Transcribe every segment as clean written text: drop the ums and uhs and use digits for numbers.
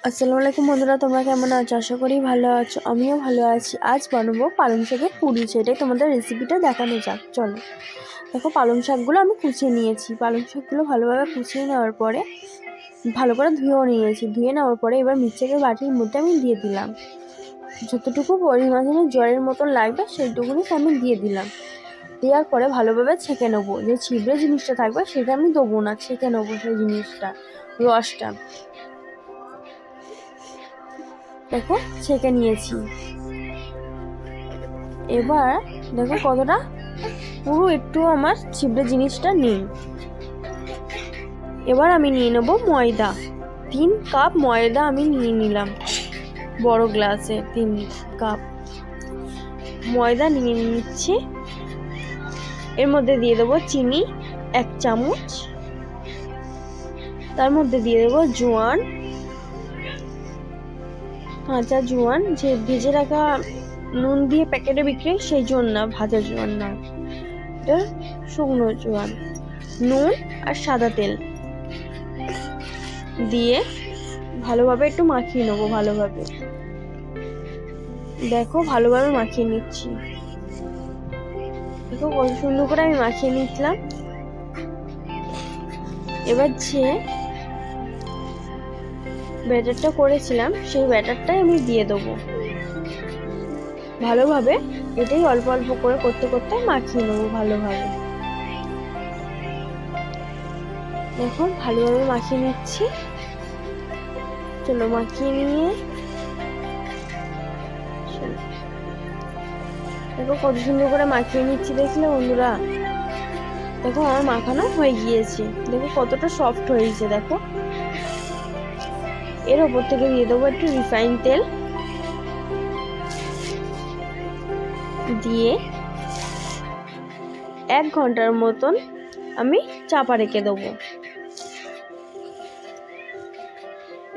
আসসালামু আলাইকুম বন্ধুরা, তোমরা কেমন আছো? আশা করি ভালো আছো। আমিও ভালো আছি। আজ বানাবো পালং শাকের পুরি। সেটাই তোমাদের রেসিপিটা দেখানো যাক। চলো, দেখো পালং শাকগুলো আমি কুচিয়ে নিয়েছি। পালং শাকগুলো ভালোভাবে কুচিয়ে নেওয়ার পরে ভালো করে ধুয়েও নিয়েছি। ধুয়ে নেওয়ার পরে এবার মিক্সারের বাটির মধ্যে আমি দিয়ে দিলাম। যতটুকু পরিমাণে জলের মতন লাগবে সেইটুকুনি আমি দিয়ে দিলাম। দেওয়ার পরে ভালোভাবে ছেঁকে নেবো। যে ছিবড়ে জিনিসটা থাকবে সেটা আমি দেবো না, ছেঁকে নেবো সেই জিনিসটা, রসটা। দেখো ছেঁকে নিয়েছি। এবার দেখো কতটা পুরো একটু আমার ছিবড়ে জিনিসটা নেই। এবার আমি নিয়ে নেব ময়দা। 3 কাপ ময়দা আমি নিয়ে নিলাম। বড় গ্লাসে 3 কাপ ময়দা নিয়ে নিচ্ছি। এর মধ্যে দিয়ে দেবো চিনি 1 চামচ। তার মধ্যে দিয়ে দেবো জোয়ান, কাঁচা জোয়ান, যে ভেজে রাখা নুন দিয়ে প্যাকেটে বিক্রি সেই জোয়ান না, ভাজা জোয়ান না, এটা শুকনো জোয়ান। নুন আর সাদা তেল দিয়ে ভালোভাবে একটু মাখিয়ে নেবো। ভালোভাবে দেখো ভালোভাবে মাখিয়ে নিচ্ছি। দেখো কত সুন্দর করে আমি মাখিয়ে নিচ্ছিলাম। এবার যে ব্যাটারটা করেছিলাম সেই ব্যাটারটাই আমি দিয়ে দেবো। ভালোভাবে এটাই অল্প অল্প করে করতে করতে মাখিয়ে নেবো ভালোভাবে। দেখো ভালোভাবে মাখিয়ে নিচ্ছি। চলো মাখিয়ে নিয়ে দেখো কত সুন্দর করে মাখিয়ে নিচ্ছি। দেখলে বন্ধুরা, দেখো আমার মাখানো হয়ে গিয়েছে। দেখো কতটা সফট হয়েছে। দেখো এর ওপর থেকে দিয়ে দেবো একটু রিফাইন তেল। দিয়ে 1 ঘন্টার মতন আমি চাপা রেখে দেবো।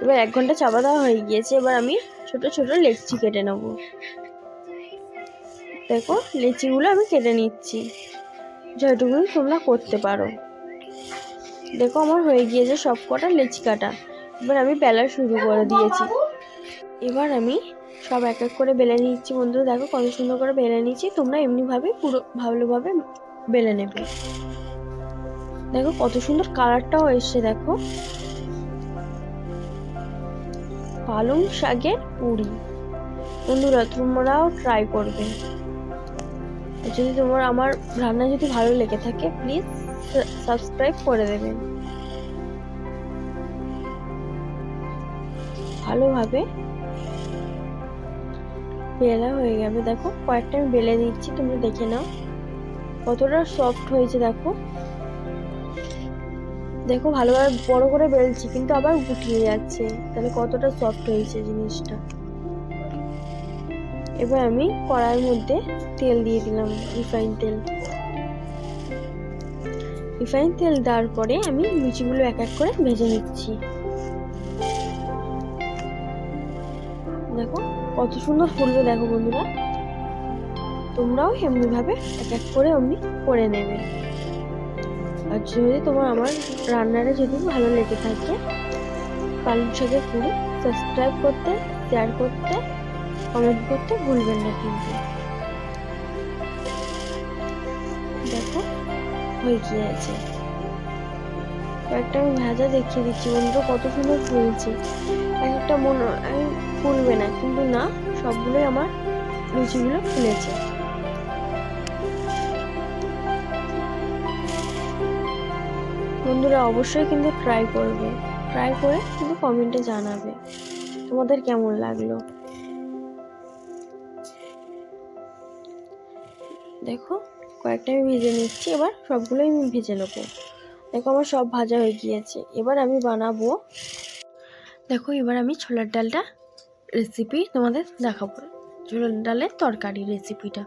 এবার 1 ঘন্টা চাপা দেওয়া হয়ে গিয়েছে। এবার আমি ছোট ছোট লেচি কেটে নেব। দেখো লেচিগুলো আমি কেটে নিচ্ছি, যেটুকু তোমরা করতে পারো। দেখো আমার হয়ে গিয়েছে সব কটা লেচি কাটা। এবার আমি বেলা শুরু করে দিয়েছি। এবার আমি সব এক এক করে বেলে নিচ্ছি। বন্ধুরা দেখো কত সুন্দর করে বেলে নিচ্ছি। তোমরা এমনিভাবে পুরো ভালোভাবে বেলে নেবে। দেখো কত সুন্দর কালারটাও এসছে। দেখো পালং শাকের পুরি। বন্ধুরা তোমরাও ট্রাই করবে। যদি তোমার আমার রান্না যদি ভালো লেগে থাকে প্লিজ সাবস্ক্রাইব করে দেবেন। ভালোভাবে বেলা হয়ে যাবে। দেখো কয়েকটা আমি বেলে দিচ্ছি, তোমরা দেখে নাও কতটা সফট হয়েছে। দেখো দেখো ভালোভাবে বড় করে বেলছি কিন্তু আবার গুটিয়ে যাচ্ছে, তাহলে কতটা সফট হয়েছে জিনিসটা। এবার আমি কড়াইয়ের মধ্যে তেল দিয়ে দিলাম, রিফাইন তেল। রিফাইন তেল দেওয়ার পরে আমি লুচিগুলো এক এক করে ভেজে নিচ্ছি। দেখো কত সুন্দর ফুলবে। দেখো বন্ধুরা তোমরাও এমনি ভাবে এক এক করে অমনি করে নেবে। আর যদি তোমার আমার রান্নাটা যদি ভালো লেগে থাকে পালং শাকের পুরি, সাবস্ক্রাইব করতে, শেয়ার করতে, কমেন্ট করতে ভুলবেন না কিন্তু। দেখো হয়ে গিয়েছে। কয়েকটা আমি ভাজা দেখিয়ে দিচ্ছি। বন্ধুরা কত সুন্দর ফুলছে। এক একটা মনে ফুলবে না, কিন্তু না, সবগুলোই আমার লুচিগুলো ফুলেছে। বন্ধুরা অবশ্যই কিন্তু ট্রাই করবে। ট্রাই করে কিন্তু কমেন্টে জানাবে তোমাদের কেমন লাগলো। দেখো কয়েকটা আমি ভেজে নিচ্ছি। এবার সবগুলোই আমি ভেজে নেবো। দেখো আমার সব ভাজা হয়ে গিয়েছে। এবার আমি বানাবো। দেখো এবার আমি ছোলার ডালটা রেসিপি তোমাদের দেখাবো। ছোলার ডালের তরকারি রেসিপিটা।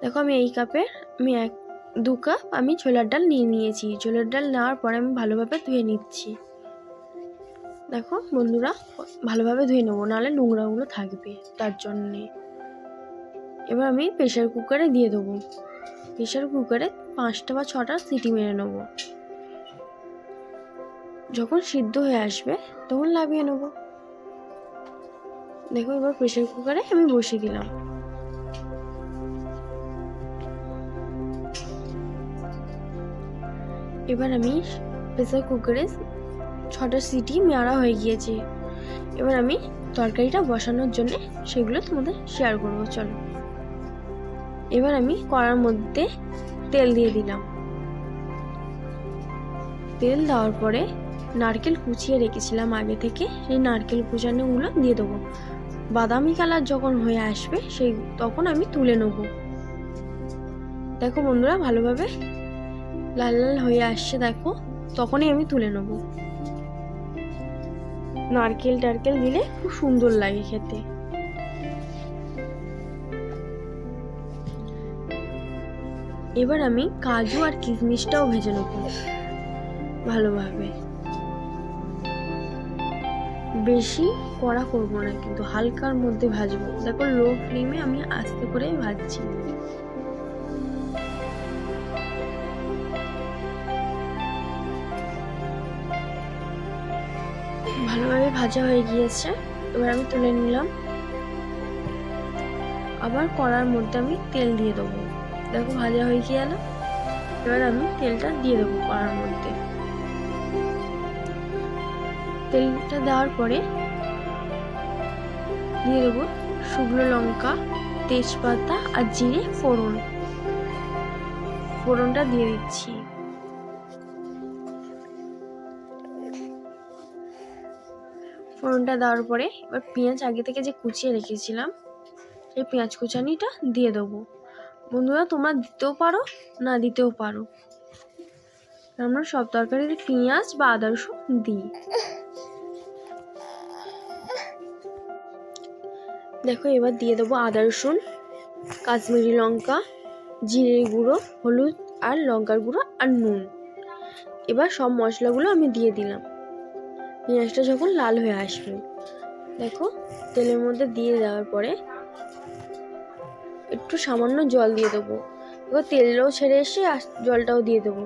দেখো আমি এই কাপের আমি 2 কাপ আমি ছোলার ডাল নিয়ে নিয়েছি। ছোলার ডাল নেওয়ার পরে আমি ভালোভাবে ধুয়ে নিচ্ছি। দেখো বন্ধুরা ভালোভাবে ধুয়ে নেবো, নাহলে নোংরাগুলো থাকবে, তার জন্যে। এবার আমি প্রেশার কুকারে দিয়ে দেবো। প্রেশার কুকারে 5টা বা 6টা সিটি মেরে নেবো। যখন সিদ্ধ হয়ে আসবে তখন নামিয়ে নেবো। দেখো এবার প্রেসার কুকারে আমি বসিয়ে দিলাম। এবার আমি প্রেসার কুকারে 6টা সিটি মারা হয়ে গিয়েছে। এবার আমি তরকারিটা বসানোর জন্য সেগুলো তোমাদের শেয়ার করবো। চলো, এবার আমি কড়ার মধ্যে তেল দিয়ে দিলাম। তেল দেওয়ার পরে নারকেল কুচিয়ে রেখেছিলাম আগে থেকে, সেই নারকেল কুচানোগুলো দিয়ে দেবো। বাদামি কালার যখন হয়ে আসবে তখন আমি তুলে নেব। দেখো বন্ধুরা, ভালোভাবে লাল লাল হয়ে আসছে, দেখো তখনই আমি তুলে নেব। নারকেল টারকেল দিলে খুব সুন্দর লাগে খেতে। এবার আমি কাজু আর কিশমিশটাও ভেজে নেব ভালোভাবে। বেশি কড়া করবো না, কিন্তু হালকার মধ্যে ভাজবো। দেখো লো ফ্লেমে আমি আস্তে করে ভাজছি। ভালোভাবে ভাজা হয়ে গিয়েছে, এবার আমি তুলে নিলাম। আবার কড়ার মধ্যে আমি তেল দিয়ে দেবো। দেখো ভাজা হয়ে গেল, এবার আমি তেলটা দিয়ে দেবো কড়ার মধ্যে। তেলটা দেওয়ার পরে দিয়ে দেবো শুকনো লঙ্কা, তেজপাতা আর জিরে ফোড়ন। ফোড়নটা দিয়ে দিচ্ছি। ফোড়নটা দেওয়ার পরে এবার পেঁয়াজ আগে থেকে যে কুচিয়ে রেখেছিলাম সেই পেঁয়াজ কুচানিটা দিয়ে দেবো। বন্ধুরা, তোমরা দিতেও পারো, না দিতেও পারো। আমরা সব তরকারিতে পেঁয়াজ বা আদা রসুন দিই। দেখো এবার দিয়ে দেবো আদা রসুন, কাশ্মীরি লঙ্কা, জিরে গুঁড়ো, হলুদ আর লঙ্কার গুঁড়ো আর নুন। এবার সব মশলাগুলো আমি দিয়ে দিলাম। পেঁয়াজটা যখন লাল হয়ে আসবে, দেখো তেলের মধ্যে দিয়ে দেওয়ার পরে একটু সামান্য জল দিয়ে দেবো। এবার তেলটাও ছেড়ে এসে জলটাও দিয়ে দেবো।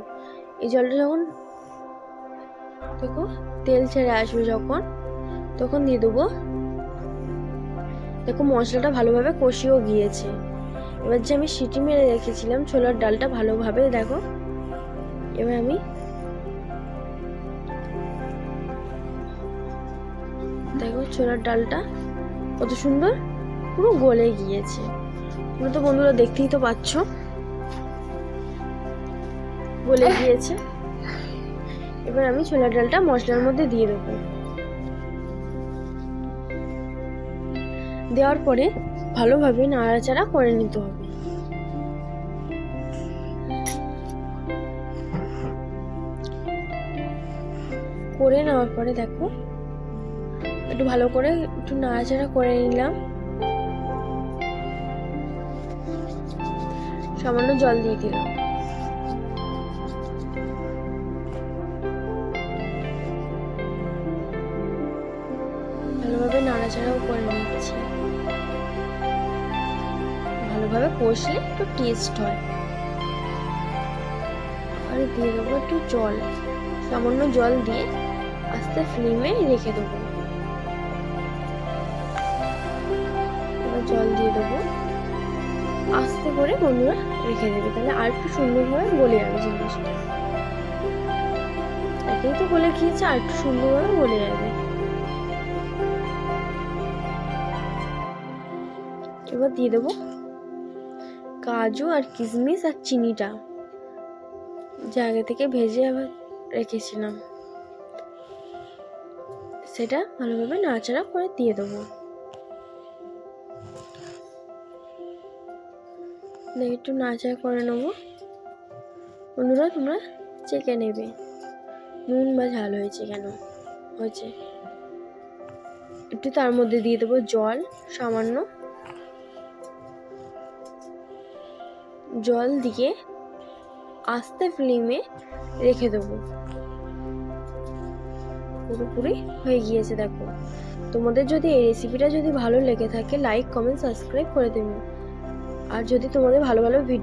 এই জলটা যখন দেখো তেল ছেড়ে আসবে তখন দিয়ে দেবো। দেখো মশলাটা ভালোভাবে কষিয়েও গিয়েছে। এবার যে আমি সিটি মেরে রেখেছিলাম ছোলার ডালটা ভালোভাবে দেখো, এবার আমি দেখো ছোলার ডালটা কত সুন্দর পুরো গলে গিয়েছে। তোমরা তো বন্ধুরা দেখতেই তো পাচ্ছ গলে গিয়েছে। এবার আমি ছোলার ডালটা মশলার মধ্যে দিয়ে দেবো। দেওয়ার পরে ভালোভাবে নাড়াচাড়া করে নিতে হবে। করে নেওয়ার পরে দেখো একটু ভালো করে একটু নাড়াচাড়া করে নিলাম। সামান্য জল দিয়ে দিলাম। ভালোভাবে নাড়াচাড়াও করে নিচ্ছি। ভালোভাবে কষলে একটু টেস্ট হয়। আর দিয়ে দেবো একটু জল, সামান্য জল দিয়ে আস্তে ফ্লেমে রেখে দেবো। এবার জল দিয়ে দেবো, আস্তে করে বন্ধুরা রেখে দেবে, তাহলে আর একটু সুন্দরভাবে গলে যাবে জিনিসটা। একেই তো গলে গিয়েছে, আর একটু সুন্দরভাবে গলে যাবে। এবার দিয়ে দেবো কাজু আর কিশমিশ আর চিনিটা, যে আগে থেকে ভেজে আবার রেখেছিলাম, সেটা ভালোভাবে নাড়াচাড়া করে দিয়ে দেবো। একটু নাড়াচাড়া করে নেবো। বন্ধুরা, তোমরা চেখে নেবে নুন বা ঝাল হয়েছে কেন হয়েছে। একটু তার মধ্যে দিয়ে দেবো জল, সামান্য জল দিয়ে আস্তে ফ্লেমে রেখে দেবো। পুরোপুরি হয়ে গিয়েছে। দেখো তোমাদের যদি এই রেসিপিটা যদি ভালো লেগে থাকে লাইক কমেন্ট সাবস্ক্রাইব করে দেবে। আর যদি তোমাদের ভালো ভালো ভিডিও